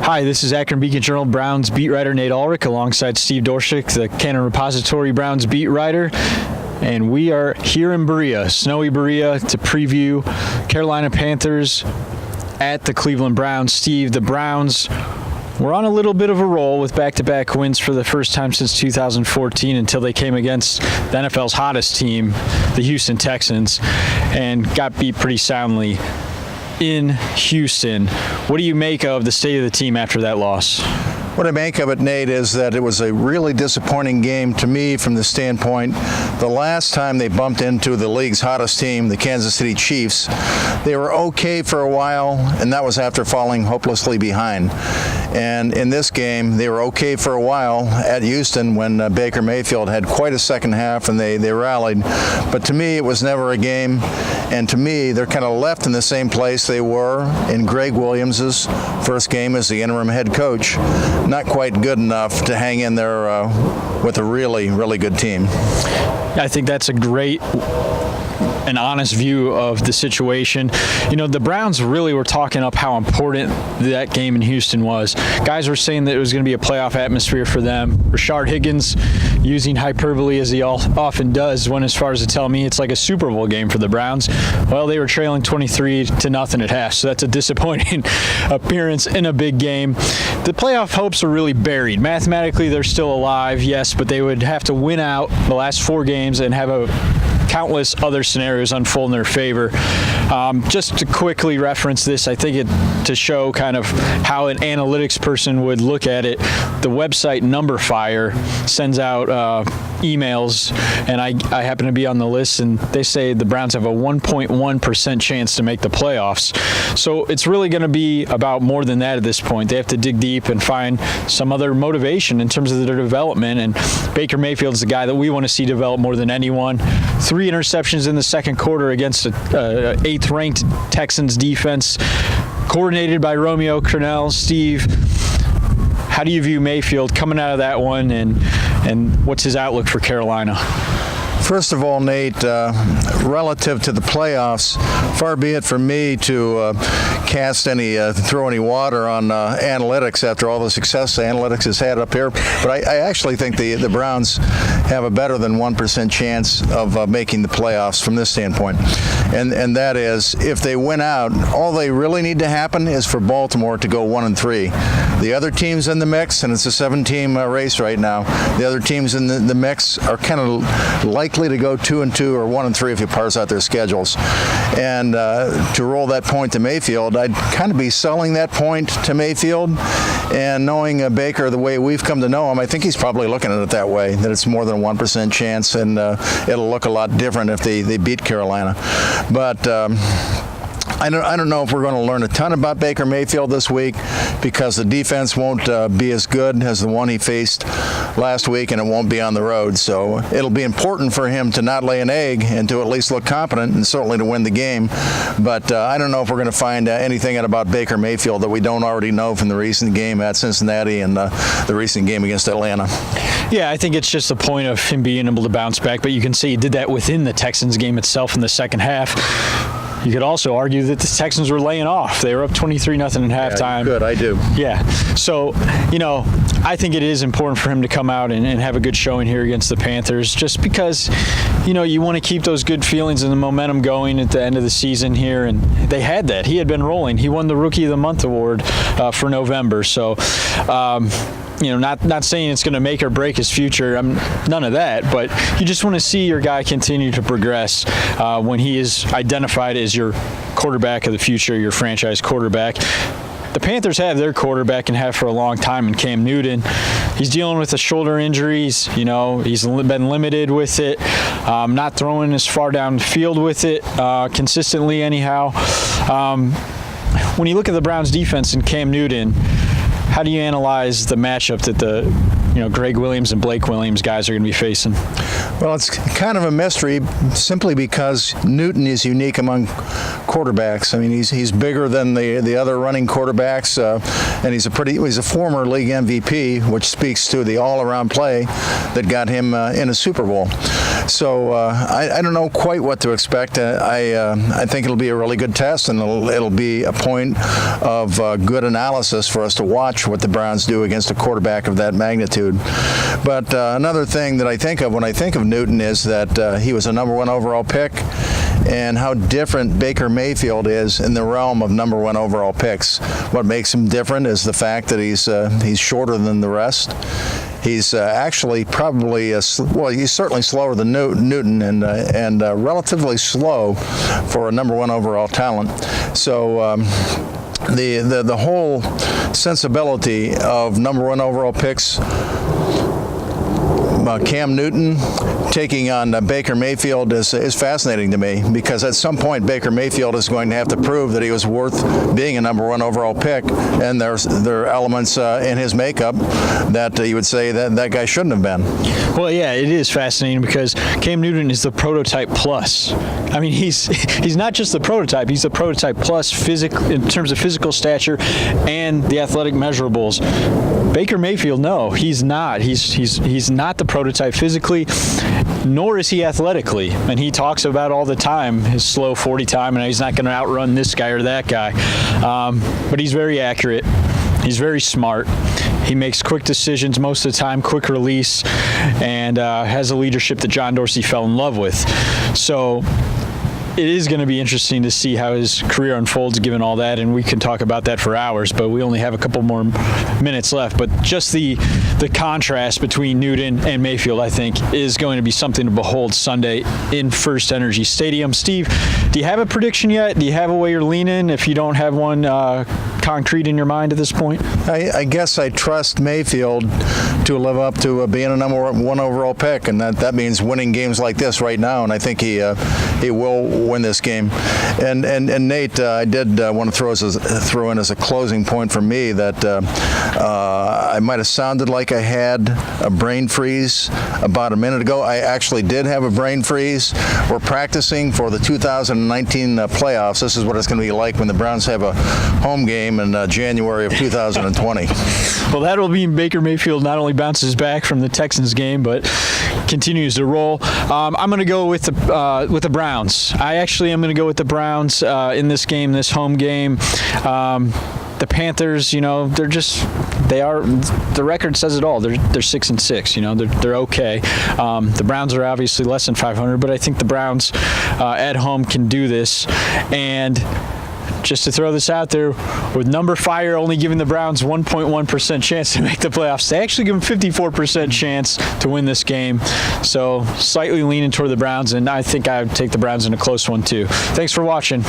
Hi, this is Akron Beacon Journal Browns beat writer Nate Ulrich alongside Steve Doerschuk, the Canton Repository Browns beat writer. And we are here in Berea, snowy Berea, to preview Carolina Panthers at the Cleveland Browns. Steve, the Browns were on a little bit of a roll with back-to-back wins for the first time since 2014 until they came against the NFL's hottest team, the Houston Texans, and got beat pretty soundly in Houston. What do you make of the state of the team after that loss? What I make of it, Nate, is that it was a really disappointing game to me from the standpoint the last time they bumped into the league's hottest team, the Kansas City Chiefs, they were okay for a while, and that was after falling hopelessly behind. And in this game, they were okay for a while at Houston when Baker Mayfield had quite a second half and they rallied. But to me, it was never a game. And to me, they're kind of left in the same place they were in Greg Williams' first game as the interim head coach. Not quite good enough to hang in there with a really, really good team. I think that's a great an honest view of the situation. You know, the Browns really were talking up how important that game in Houston was. Guys were saying that it was going to be a playoff atmosphere for them. Rashard Higgins, using hyperbole as he often does, went as far as to tell me it's like a Super Bowl game for the Browns. Well, they were trailing 23-0 at half, so that's a disappointing appearance in a big game. The playoff hopes are really buried. Mathematically, they're still alive, yes, but they would have to win out the last 4 games and have countless other scenarios unfold in their favor. Just to quickly reference this, I think to show kind of how an analytics person would look at it, the website NumberFire sends out emails, and I happen to be on the list, and they say the Browns have a 1.1% chance to make the playoffs. So it's really going to be about more than that at this point. They have to dig deep and find some other motivation in terms of their development, and Baker Mayfield's the guy that we want to see develop more than anyone. 3 interceptions in the second quarter against a 8th-ranked Texans defense, coordinated by Romeo Crennel. Steve, how do you view Mayfield coming out of that one, and what's his outlook for Carolina? First of all, Nate, relative to the playoffs, far be it from me to throw any water on analytics after all the success analytics has had up here. But I actually think the Browns have a better than 1% chance of making the playoffs from this standpoint. And that is, if they win out, all they really need to happen is for Baltimore to go 1-3. The other teams in the mix, and it's a 7-team race right now, the other teams in the mix are kind of likely to go 2-2 or 1-3 if you parse out their schedules. And to roll that point to Mayfield, I'd kind of be selling that point to Mayfield. And knowing Baker the way we've come to know him, I think he's probably looking at it that way, that it's more than a 1% chance, and it'll look a lot different if they beat Carolina. But I don't know if we're going to learn a ton about Baker Mayfield this week, because the defense won't be as good as the one he faced last week, and it won't be on the road. So it'll be important for him to not lay an egg and to at least look competent, and certainly to win the game. But I don't know if we're going to find anything out about Baker Mayfield that we don't already know from the recent game at Cincinnati and the recent game against Atlanta. Yeah, I think it's just the point of him being able to bounce back, but you can see he did that within the Texans game itself in the second half. You could also argue that the Texans were laying off. They were up 23-0 at halftime. Good, I do. Yeah. So, I think it is important for him to come out and have a good showing here against the Panthers, just because, you want to keep those good feelings and the momentum going at the end of the season here. And they had that. He had been rolling. He won the Rookie of the Month award for November. So, not saying it's going to make or break his future. None of that. But you just want to see your guy continue to progress when he is identified as your quarterback of the future, your franchise quarterback. The Panthers have their quarterback and have for a long time in Cam Newton. He's dealing with the shoulder injuries. He's been limited with it, not throwing as far down the field with it consistently anyhow. When you look at the Browns defense and Cam Newton, how do you analyze the matchup that the Greg Williams and Blake Williams guys are going to be facing? Well, it's kind of a mystery simply because Newton is unique among quarterbacks. I mean, he's bigger than the other running quarterbacks, and he's a former league MVP, which speaks to the all-around play that got him in a Super Bowl. So I don't know quite what to expect. I think it'll be a really good test, and it'll be a point of good analysis for us to watch what the Browns do against a quarterback of that magnitude. But another thing that I think of when I think of Newton is that he was a number 1 overall pick, and how different Baker Mayfield is in the realm of number 1 overall picks. What makes him different is the fact that he's shorter than the rest. He's actually probably he's certainly slower than Newton, and relatively slow for a number 1 overall talent. So the whole sensibility of number 1 overall picks, Cam Newton taking on Baker Mayfield is fascinating to me, because at some point Baker Mayfield is going to have to prove that he was worth being a number 1 overall pick, and there are elements in his makeup that you would say that guy shouldn't have been. Well, yeah, it is fascinating because Cam Newton is the prototype plus. I mean, he's not just the prototype; he's the prototype plus in terms of physical stature and the athletic measurables. Baker Mayfield, no, he's not. He's not the prototype physically, nor is he athletically. And he talks about all the time his slow 40 time, and he's not going to outrun this guy or that guy. But he's very accurate. He's very smart. He makes quick decisions most of the time, quick release, and has a leadership that John Dorsey fell in love with. So it is going to be interesting to see how his career unfolds given all that, and we can talk about that for hours, but we only have a couple more minutes left. But just the contrast between Newton and Mayfield, I think, is going to be something to behold Sunday in FirstEnergy Stadium. Steve, do you have a prediction yet? Do you have a way you're leaning if you don't have one concrete in your mind at this point? I guess I trust Mayfield to live up to being a number 1 overall pick, and that means winning games like this right now, and I think he will win this game. And Nate, I did want to throw in as a closing point for me that I might have sounded like I had a brain freeze about a minute ago. I actually did have a brain freeze. We're practicing for the 2019 playoffs. This is what it's going to be like when the Browns have a home game in January of 2020. Well, that'll mean Baker Mayfield not only bounces back from the Texans game, but continues to roll. I'm going to go with the Browns. I actually am going to go with the Browns in this game, this home game. The Panthers, the record says it all. They're 6-6. They're okay. The Browns are obviously less than 500, but I think the Browns at home can do this. And just to throw this out there, with Number Fire only giving the Browns 1.1% chance to make the playoffs, they actually give them 54% chance to win this game. So slightly leaning toward the Browns, and I think I would take the Browns in a close one too. Thanks for watching.